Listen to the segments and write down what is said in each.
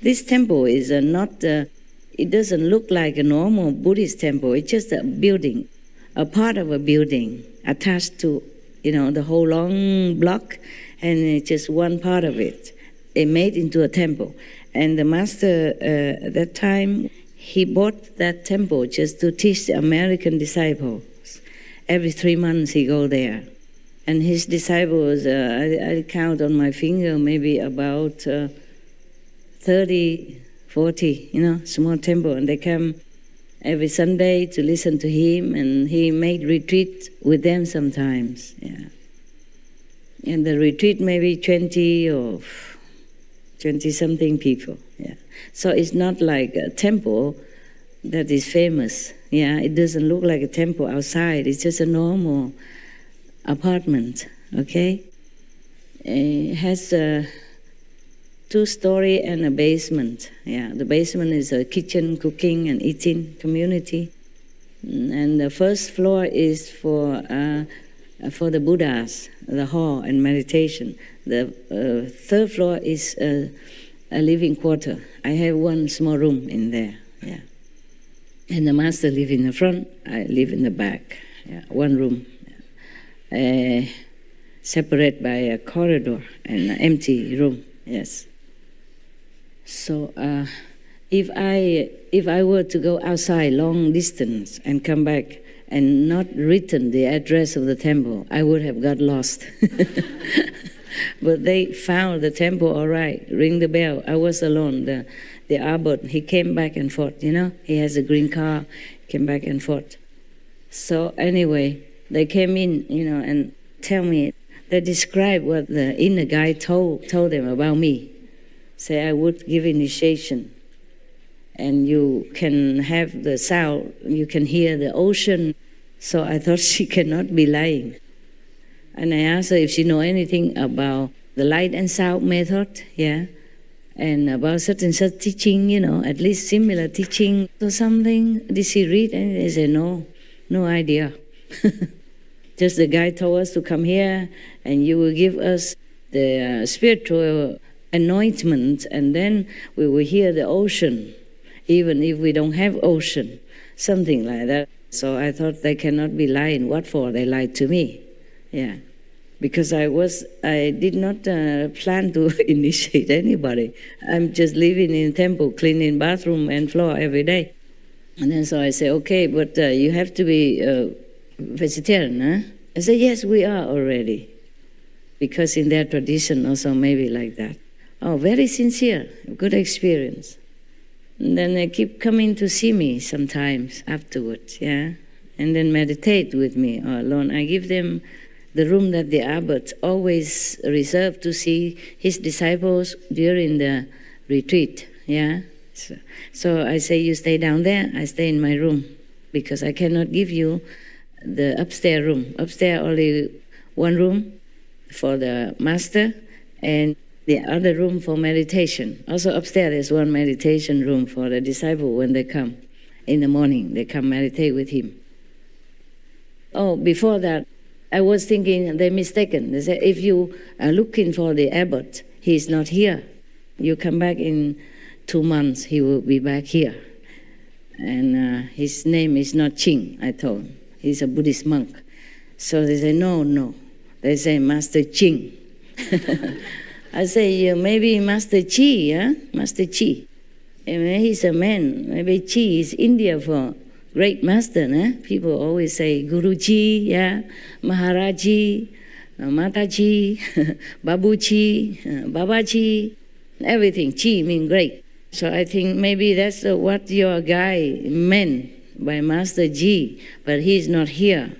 This temple is not, it doesn't look like a normal Buddhist temple. It's just a building, a part of a building attached to, the whole long block, and it's just one part of it. It made into a temple. And the master at that time, he bought that temple just to teach the American disciples. Every 3 months he go there. And his disciples, I count on my finger, maybe about 30, 40, small temple. And they come every Sunday to listen to him, and he made retreat with them sometimes. Yeah. And the retreat maybe 20 or 20-something people. Yeah. So it's not like a temple that is famous. Yeah, it doesn't look like a temple outside. It's just a normal apartment, okay? It has a 2-story and a basement. Yeah, the basement is a kitchen, cooking and eating community. And the first floor is for the Buddhas, the hall and meditation. The third floor is a living quarter. I have one small room in there, yeah. And the master live in the front, I live in the back, yeah, one room. Separate by a corridor and an empty room, yes. So if I were to go outside long distance and come back and not written the address of the temple, I would have got lost. But they found the temple all right, ring the bell. I was alone. The abbot, he came back and forth, He has a green car, came back and forth. So anyway, they came in, and tell me, they describe what the inner guide told them about me. Say I would give initiation, and you can have the sound, you can hear the ocean. So I thought she cannot be lying. And I asked her if she know anything about the light and sound method, yeah, and about such and such teaching, at least similar teaching or something. Did she read? And they said, no idea. Just the guy told us to come here and you will give us the spiritual anointment, and then we will hear the ocean, even if we don't have ocean, something like that. So I thought they cannot be lying. What for? They lied to me. Yeah. Because I did not plan to initiate anybody. I'm just living in temple, cleaning bathroom and floor every day. And then so I say, okay, but you have to be vegetarian, huh? I said, yes, we are already. Because in their tradition also maybe like that. Oh, very sincere, good experience. And then they keep coming to see me sometimes afterwards, yeah? And then meditate with me or alone. I give them the room that the abbot always reserved to see his disciples during the retreat, yeah? So I say, you stay down there, I stay in my room, because I cannot give you the upstairs room. Upstairs only one room for the master and the other room for meditation. Also upstairs there's one meditation room for the disciple when they come in the morning. They come meditate with him. Oh, before that, I was thinking they're mistaken. They say, if you are looking for the abbot, he's not here. You come back in 2 months, he will be back here. And his name is not Ching, I told him. He's a Buddhist monk. So they say, no. They say, Master Ching. I say, maybe Master Chi, huh? Master Chi. And he's a man. Maybe Chi is India for great master, eh? People always say Guruji, yeah, Maharaji, Mataji, Babuji, Babaji, everything. Chi means great. So I think maybe that's what your guy meant by Master Ji, but he's not here.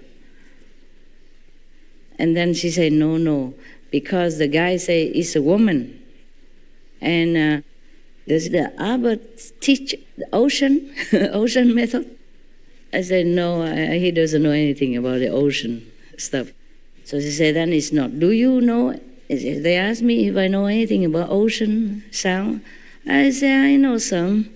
And then she said, no, because the guy say it's a woman. And does the abbot teach the ocean method? I said, no, he doesn't know anything about the ocean stuff. So she said, then it's not. Do you know? They asked me if I know anything about ocean sound. I said, I know some.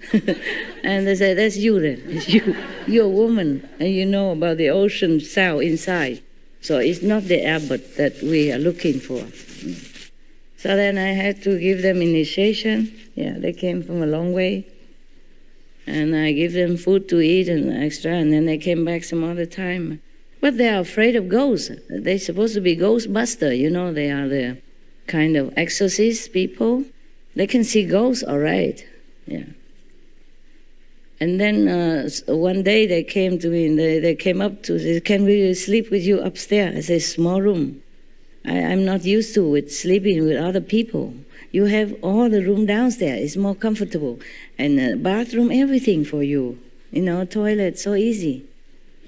And they said, that's you then. It's you. You're a woman, and you know about the ocean sound inside. So it's not the abbot that we are looking for. So then I had to give them initiation. Yeah, they came from a long way. And I give them food to eat and extra, and then they came back some other time. But they are afraid of ghosts. They're supposed to be ghostbusters, they are the kind of exorcist people. They can see ghosts, all right, yeah. And then one day they came to me, and they came up to say, can we sleep with you upstairs? I said, small room. I'm not used to with sleeping with other people. You have all the room downstairs. It's more comfortable. And bathroom, everything for you. Toilet, so easy.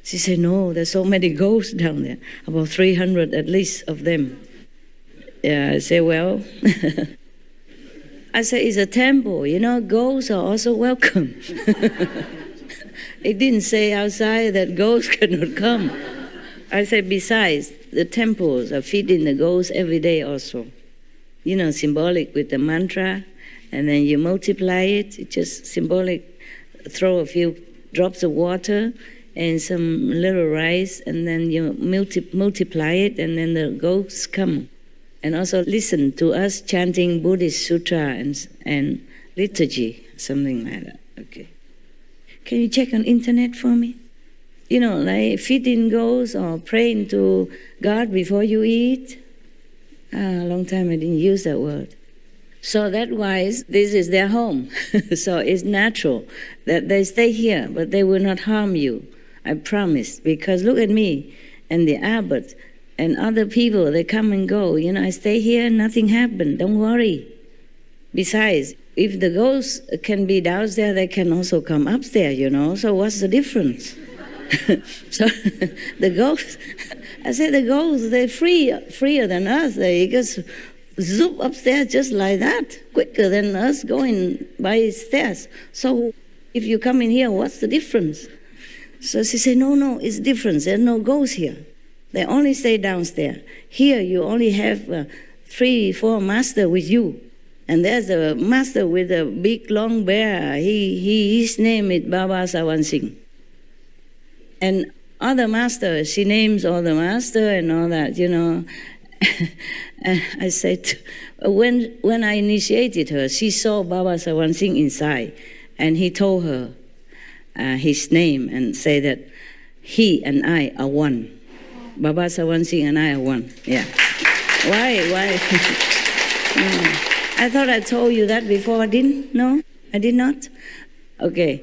She said, no, there's so many ghosts down there. About 300 at least of them. Yeah, I said, well. I said, it's a temple. Ghosts are also welcome. It didn't say outside that ghosts cannot come. I said, besides, the temples are feeding the ghosts every day also. Symbolic with the mantra, and then you multiply it. It's just symbolic. Throw a few drops of water and some little rice, and then you multiply it, and then the ghosts come. And also listen to us chanting Buddhist sutra and liturgy, something like that. Okay. Can you check on internet for me? Like feeding ghosts or praying to God before you eat. A long time I didn't use that word. So that wise, this is their home. So it's natural that they stay here, but they will not harm you. I promise. Because look at me and the abbot and other people, they come and go. I stay here, nothing happened. Don't worry. Besides, if the ghosts can be downstairs, they can also come upstairs, So what's the difference? So the ghosts, I said the ghosts, they're freer than us. They just zoop upstairs just like that, quicker than us going by stairs. So if you come in here, what's the difference? So she said, no, it's different. There's no ghosts here. They only stay downstairs. Here you only have 3-4 masters with you. And there's a master with a big long beard. His name is Baba Sawan Singh. And other master, she names all the master and all that, And I said, when I initiated her, she saw Baba Sawan Singh inside, and he told her his name and said that he and I are one. Baba Sawan Singh and I are one. Yeah. Why? I thought I told you that before. I didn't? No? I did not? Okay.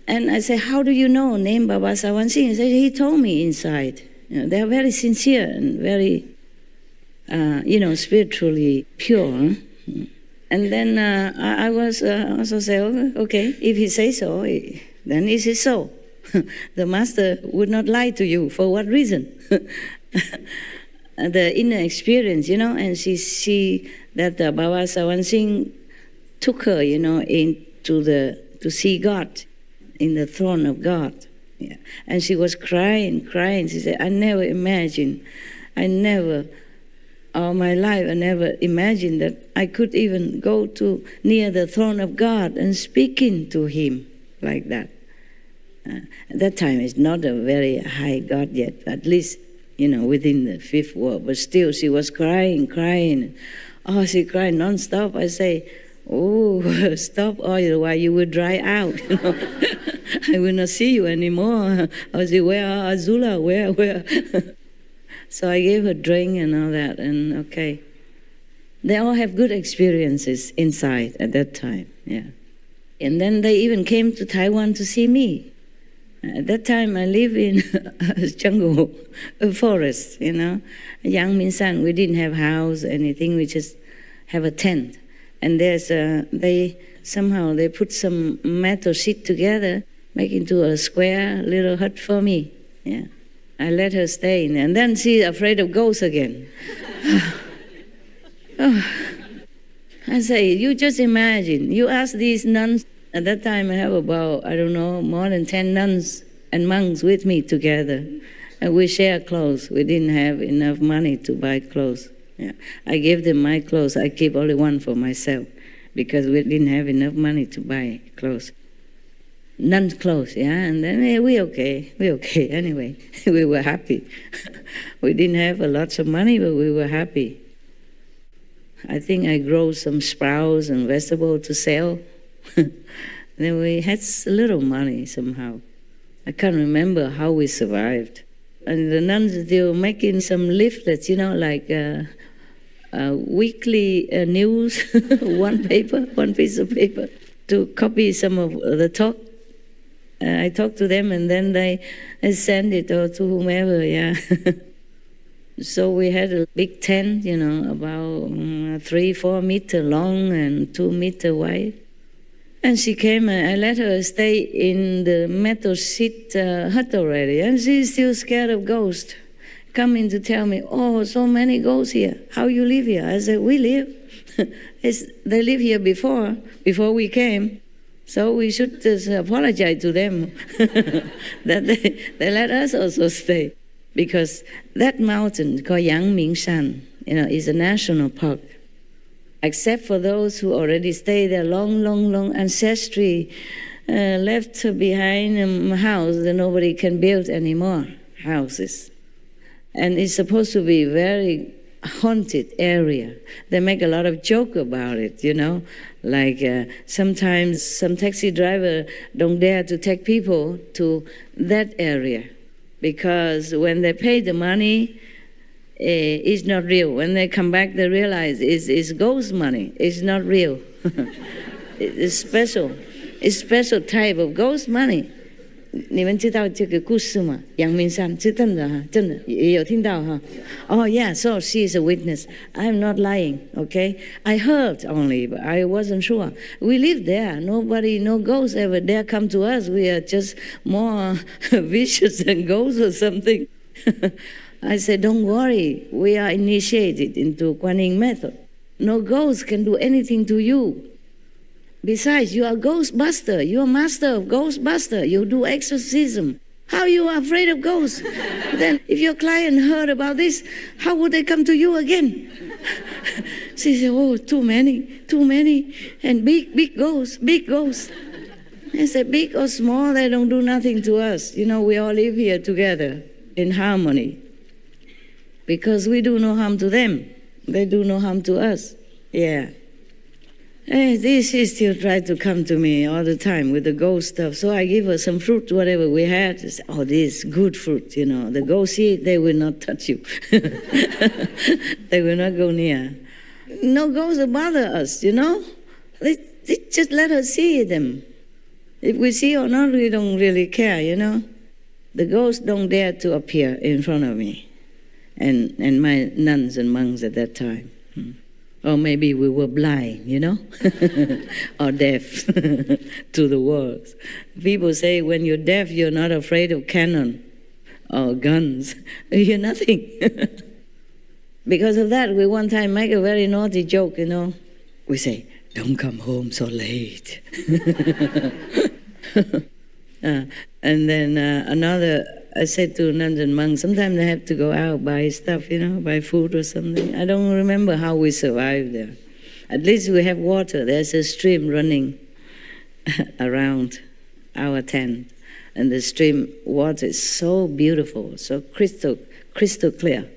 And I said, how do you know name Baba Sawan Singh? He said, he told me inside. They are very sincere and very, spiritually pure. And then I was also say, okay, if he says so, then it is so. The master would not lie to you. For what reason? The inner experience, and she see that Baba Sawan Singh took her, to see God in the throne of God. Yeah. And she was crying. She said, I never imagined, all my life, I never imagined that I could even go to near the throne of God and speaking to him like that. At that time, it's not a very high God yet, at least, within the fifth world. But still, she was crying. Oh, she cried non-stop. I say, oh, stop, otherwise you will dry out. I will not see you anymore. I say, where are Azula? Where? So I gave her drink and all that, and okay. They all have good experiences inside at that time, yeah. And then they even came to Taiwan to see me. At that time, I live in a jungle, a forest, Yang Min San. We didn't have house, anything. We just have a tent. And there's they put some metal sheet together, make into a square little hut for me. Yeah, I let her stay in there. And then she's afraid of ghosts again. I say, you just imagine. You ask these nuns. At that time, I have about, more than 10 nuns and monks with me together. And we share clothes. We didn't have enough money to buy clothes. Yeah. I gave them my clothes. I keep only one for myself because we didn't have enough money to buy clothes. Nuns' clothes, yeah. And then we okay anyway. We were happy. We didn't have a lot of money, but we were happy. I think I grow some sprouts and vegetables to sell. Then we had a little money somehow. I can't remember how we survived. And the nuns, they were making some leaflets, like weekly news, one piece of paper, to copy some of the talk. I talked to them, and then they send it to whomever, yeah. So we had a big tent, about 3-4 meter long and 2 meter wide. And she came, and I let her stay in the metal sheet hut already, and she's still scared of ghosts. Coming to tell me, oh, so many ghosts here. How you live here? I said, we live. They live here before we came. So we should just apologize to them that they let us also stay. Because that mountain called Yangmingshan, is a national park. Except for those who already stay there, long ancestry left behind a house that nobody can build any more houses. And it's supposed to be very haunted area. They make a lot of joke about it, like sometimes some taxi driver don't dare to take people to that area because when they pay the money, it's not real. When they come back, they realize it's ghost money. It's not real. It's special. It's special type of ghost money. 你们知道这个故事吗？阳明山是真的哈，真的也有听到哈。Oh yeah, so she is a witness. I'm not lying, okay? I heard only, but I wasn't sure. We live there. No ghosts ever dare come to us. We are just more vicious than ghosts or something. I said, don't worry. We are initiated into Guanyin method. No ghost can do anything to you. Besides, you are Ghostbuster. You are master of Ghostbuster. You do exorcism. How you are afraid of ghosts? Then if your client heard about this, how would they come to you again? She said, oh, too many. And big ghosts. I said, big or small, they don't do nothing to us. We all live here together in harmony. Because we do no harm to them. They do no harm to us. Yeah. She still tried to come to me all the time with the ghost stuff. So I give her some fruit, whatever we had. I said, oh, this good fruit, The ghosts eat, they will not touch you. They will not go near. No ghosts will bother us, They just let us see them. If we see or not, we don't really care, The ghosts don't dare to appear in front of me. And my nuns and monks at that time. Or maybe we were blind, or deaf to the words. People say when you're deaf, you're not afraid of cannon or guns. You're nothing. Because of that, we one time make a very naughty joke, We say, don't come home so late. And then I said to nuns and monks, sometimes they have to go out, buy stuff, buy food or something. I don't remember how we survived there. At least we have water. There's a stream running around our tent. And the stream water is so beautiful, so crystal clear.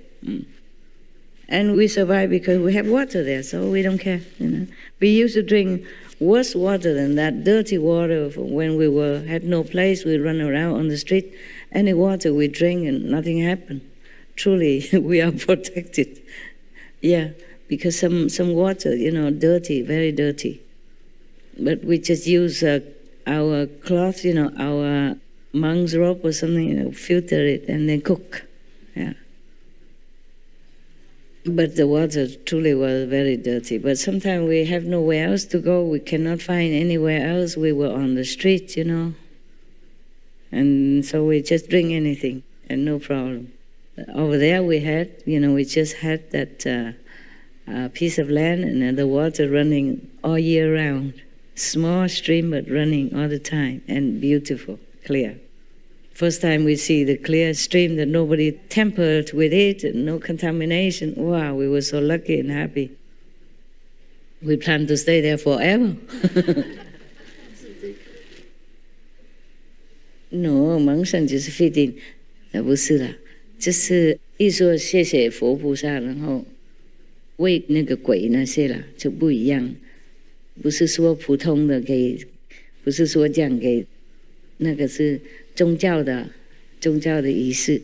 And we survive because we have water there, so we don't care. We used to drink worse water than that, dirty water. When we had no place, we run around on the street. Any water we drink and nothing happened. Truly, we are protected. Yeah, because some water, dirty, very dirty. But we just use our cloth, our monk's robe or something, filter it and then cook. Yeah. But the water truly was very dirty. But sometimes we have nowhere else to go. We cannot find anywhere else. We were on the street, And so we just drink anything and no problem. Over there we had, we just had that piece of land and the water running all year round. Small stream but running all the time and beautiful, clear. First time we see the clear stream that nobody tampered with it and no contamination. Wow, we were so lucky and happy. We plan to stay there forever. No, 蒙神就是必定，不是啦，就是一说谢谢佛菩萨，然后为那个鬼那些啦就不一样，不是说普通的给，不是说这样给，那个是宗教的仪式。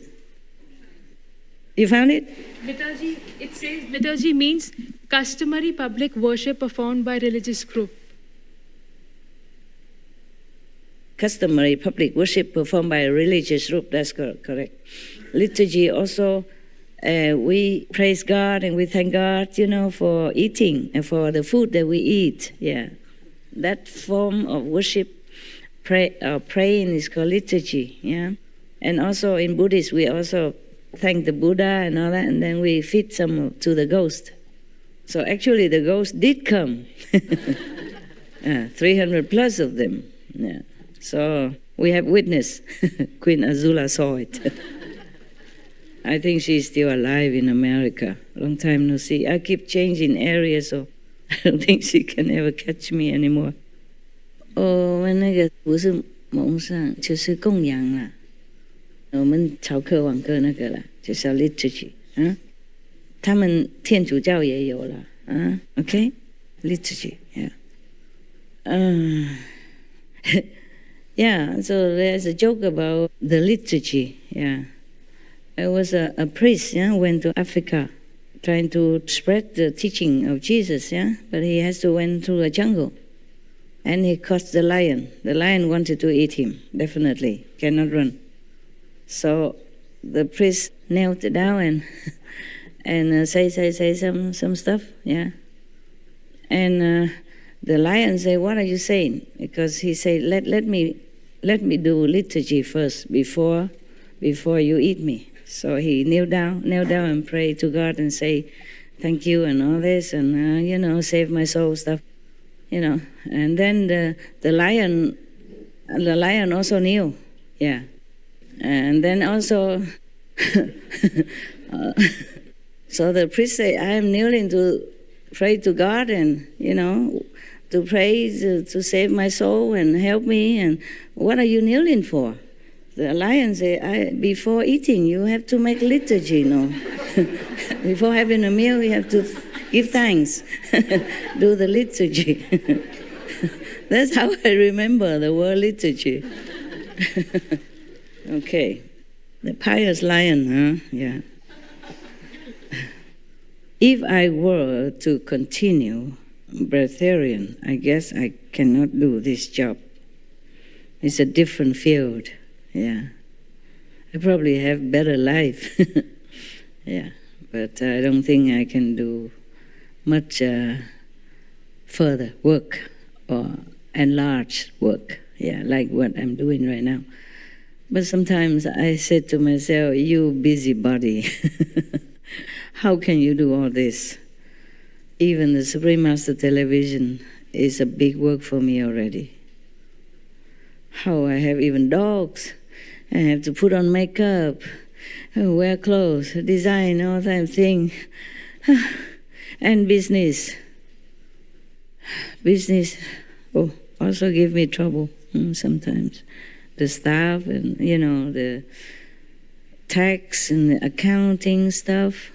You found it? Mitaji, it says Mitaji means customary public worship performed by religious group. Customary public worship performed by a religious group, that's correct. Liturgy also, we praise God and we thank God, for eating and for the food that we eat. Yeah, that form of worship, praying is called liturgy. Yeah, and also in Buddhist we also thank the Buddha and all that, and then we feed some to the ghost. So actually the ghost did come, 300 plus of them. Yeah. So we have witness. Queen Azula saw it. I think she's still alive in America. Long time no see. I keep changing areas, so I don't think she can ever catch me anymore. 那个不是蒙上，就是供养啦。我们朝课晚课那个啦，就是 liturgy 他们天主教也有了OK liturgy yeah so there's a joke about the liturgy. I was a priest went to Africa trying to spread the teaching of Jesus but he has to went through a jungle and he caught the lion wanted to eat him, definitely cannot run. So the priest knelt down and say some stuff, and the lion say, "What are you saying?" Because he said, "Let me do liturgy first before you eat me." So he knelt down and prayed to God and say, "Thank you," and all this, and save my soul stuff, And then the lion also knew, And then also, so the priest say, "I am kneeling to pray to God and, to pray to save my soul and help me. And what are you kneeling for?" The lion say, "Before eating, you have to make liturgy, Before having a meal, you have to give thanks, do the liturgy." That's how I remember the word liturgy. Okay, the pious lion, Yeah. If I were to continue breatharian, I guess I cannot do this job. It's a different field, I probably have better life, but I don't think I can do much further work or enlarged work, like what I'm doing right now. But sometimes I said to myself, "You busybody, how can you do all this? Even the Supreme Master Television is a big work for me already. How I have even dogs. I have to put on makeup, wear clothes, design, all that thing. And business. Business, also give me trouble sometimes. The staff and, the tax and the accounting stuff.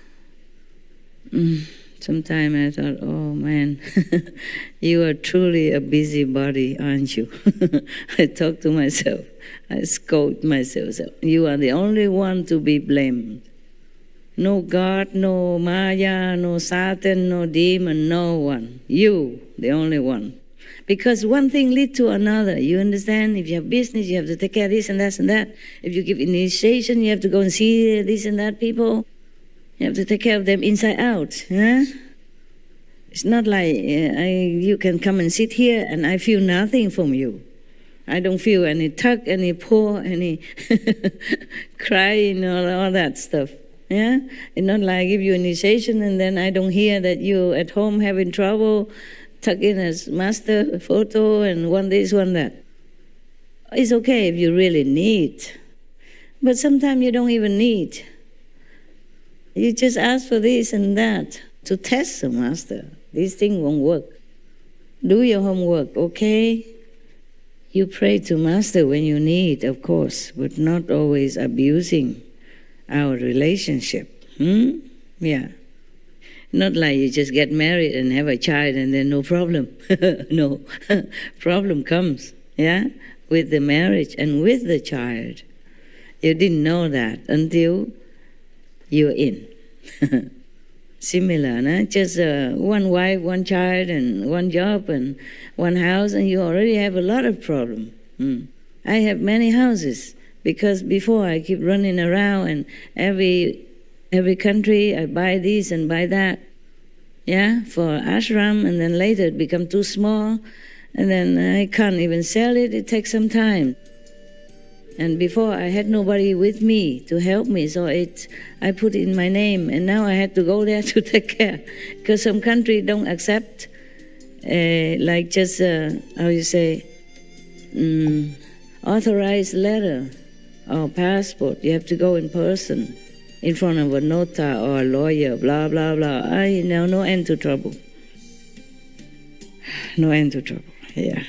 Sometimes I thought, oh man, you are truly a busybody, aren't you? I talk to myself. I scold myself. You are the only one to be blamed. No God, no Maya, no Satan, no demon, no one. You, the only one. Because one thing leads to another. You understand? If you have business, you have to take care of this and that and that. If you give initiation, you have to go and see this and that people. You have to take care of them inside out. It's not like you can come and sit here and I feel nothing from you. I don't feel any tug, any pull, any crying, all that stuff. It's not like I give you initiation and then I don't hear that you at home having trouble, tuck in as master photo and one this, one that. It's okay if you really need. But sometimes you don't even need. You just ask for this and that to test the master. This thing won't work. Do your homework, okay? You pray to master when you need, of course, but not always abusing our relationship. Not like you just get married and have a child and then no problem. No, problem comes, yeah, with the marriage and with the child. You didn't know that until you're in. Similar, no? Just one wife, one child, and one job, and one house, and you already have a lot of problems. I have many houses, because before I keep running around, and every country I buy this and buy that, yeah, for ashram, and then later it become too small, and then I can't even sell it. It takes some time. And before I had nobody with me to help me, so I put it in my name, and now I had to go there to take care, because some country don't accept, like just how you say, authorized letter or passport. You have to go in person, in front of a nota or a lawyer, blah blah blah. No end to trouble. No end to trouble. Yeah.